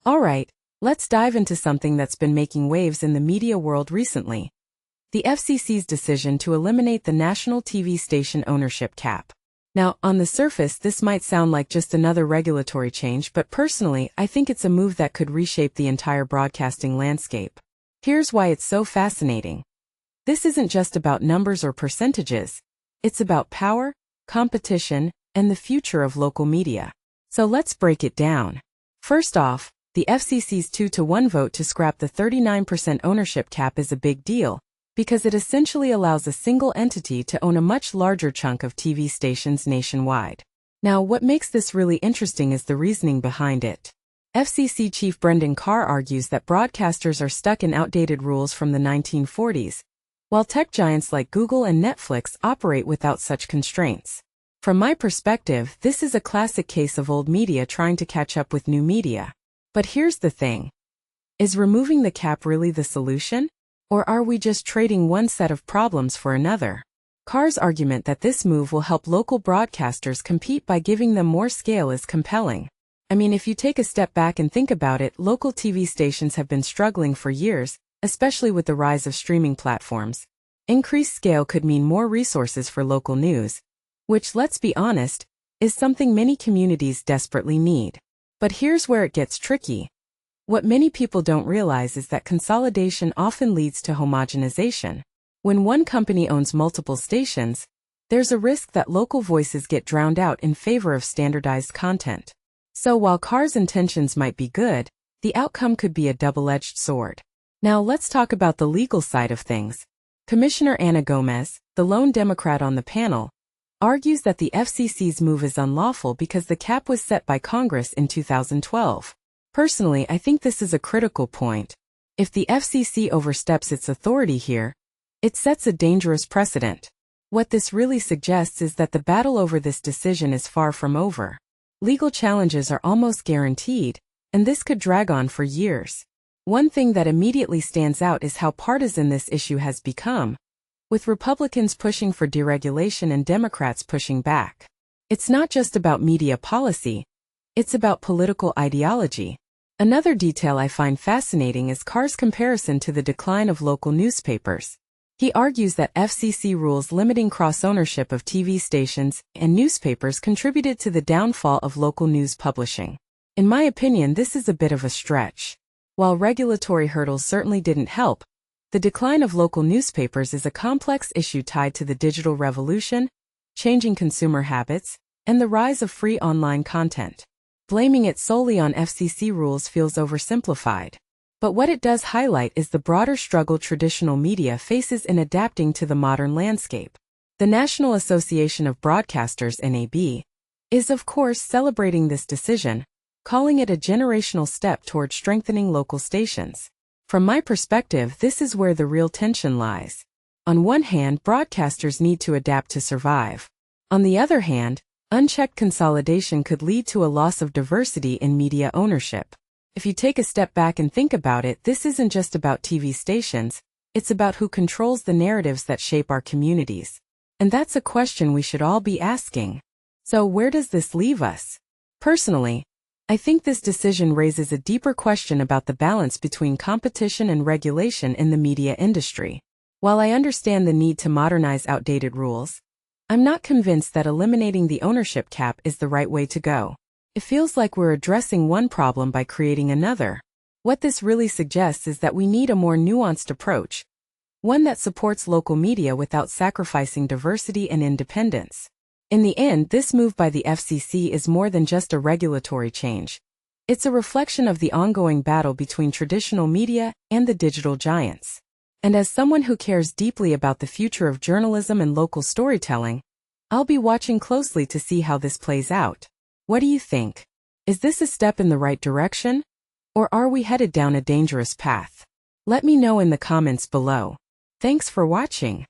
Alright, let's dive into something that's been making waves in the media world recently. The FCC's decision to eliminate the national TV station ownership cap. Now, on the surface, this might sound like just another regulatory change, but personally, I think it's a move that could reshape the entire broadcasting landscape. Here's why it's so fascinating. This isn't just about numbers or percentages. It's about power, competition, and the future of local media. So let's break it down. First off, the FCC's 2-to-1 vote to scrap the 39% ownership cap is a big deal, because it essentially allows a single entity to own a much larger chunk of TV stations nationwide. Now, what makes this really interesting is the reasoning behind it. FCC Chief Brendan Carr argues that broadcasters are stuck in outdated rules from the 1940s, while tech giants like Google and Netflix operate without such constraints. From my perspective, this is a classic case of old media trying to catch up with new media. But here's the thing. Is removing the cap really the solution? Or are we just trading one set of problems for another? Carr's argument that this move will help local broadcasters compete by giving them more scale is compelling. I mean, if you take a step back and think about it, local TV stations have been struggling for years, especially with the rise of streaming platforms. Increased scale could mean more resources for local news, which, let's be honest, is something many communities desperately need. But here's where it gets tricky. What many people don't realize is that consolidation often leads to homogenization. When one company owns multiple stations, there's a risk that local voices get drowned out in favor of standardized content. So while Carr's intentions might be good, the outcome could be a double-edged sword. Now let's talk about the legal side of things. Commissioner Ana Gomez, the lone Democrat on the panel, argues that the FCC's move is unlawful because the cap was set by Congress in 2012. Personally, I think this is a critical point. If the FCC oversteps its authority here, it sets a dangerous precedent. What this really suggests is that the battle over this decision is far from over. Legal challenges are almost guaranteed, and this could drag on for years. One thing that immediately stands out is how partisan this issue has become, with Republicans pushing for deregulation and Democrats pushing back. It's not just about media policy, it's about political ideology. Another detail I find fascinating is Carr's comparison to the decline of local newspapers. He argues that FCC rules limiting cross-ownership of TV stations and newspapers contributed to the downfall of local news publishing. In my opinion, this is a bit of a stretch. While regulatory hurdles certainly didn't help, the decline of local newspapers is a complex issue tied to the digital revolution, changing consumer habits, and the rise of free online content. Blaming it solely on FCC rules feels oversimplified. But what it does highlight is the broader struggle traditional media faces in adapting to the modern landscape. The National Association of Broadcasters (NAB) is of course celebrating this decision, calling it a generational step toward strengthening local stations. From my perspective, this is where the real tension lies. On one hand, broadcasters need to adapt to survive. On the other hand, unchecked consolidation could lead to a loss of diversity in media ownership. If you take a step back and think about it, this isn't just about TV stations, it's about who controls the narratives that shape our communities. And that's a question we should all be asking. So where does this leave us? Personally, I think this decision raises a deeper question about the balance between competition and regulation in the media industry. While I understand the need to modernize outdated rules, I'm not convinced that eliminating the ownership cap is the right way to go. It feels like we're addressing one problem by creating another. What this really suggests is that we need a more nuanced approach, one that supports local media without sacrificing diversity and independence. In the end, this move by the FCC is more than just a regulatory change. It's a reflection of the ongoing battle between traditional media and the digital giants. And as someone who cares deeply about the future of journalism and local storytelling, I'll be watching closely to see how this plays out. What do you think? Is this a step in the right direction? Or are we headed down a dangerous path? Let me know in the comments below. Thanks for watching.